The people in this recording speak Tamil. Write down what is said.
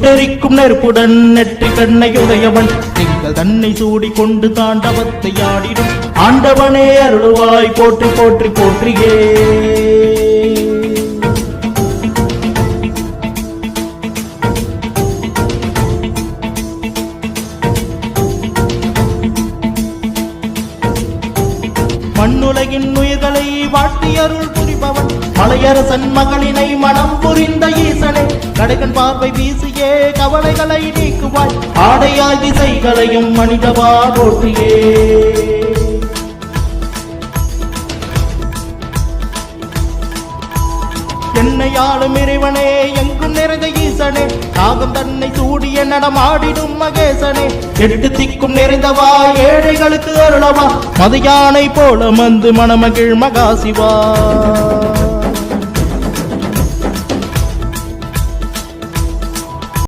சுட்டெரிக்கும் நெருப்புடன் நெற்றி கண்ணையுடையவன் திங்கள் தன்னை சூடி கொண்டு தாண்டவத்தை ஆடிடும் ஆண்டவனே அருள்வாய் போற்றி போற்றி போற்றியே. மண்ணுலகின் உயிர்களை வாட்டி அருள் புரிபவன் மலையரசன் மகளினை மனம் புரிந்த ஈசனே கடைகன் பார்வை வீசியே கவலைகளை நீக்குவாய் ஆடையாய் திசைகளையும் மனிதவா போற்றியே. என்னையாளும் இறைவனே எங்கும் நிறைந்த ஈசனே நாகம் தன்னை சூடிய நடமாடிடும் மகேசனே எட்டு திக்கும் நிறைந்தவா ஏழைகளுக்கு அருளவா மது யானை போல வந்து மணமகிழ் மகாசிவா.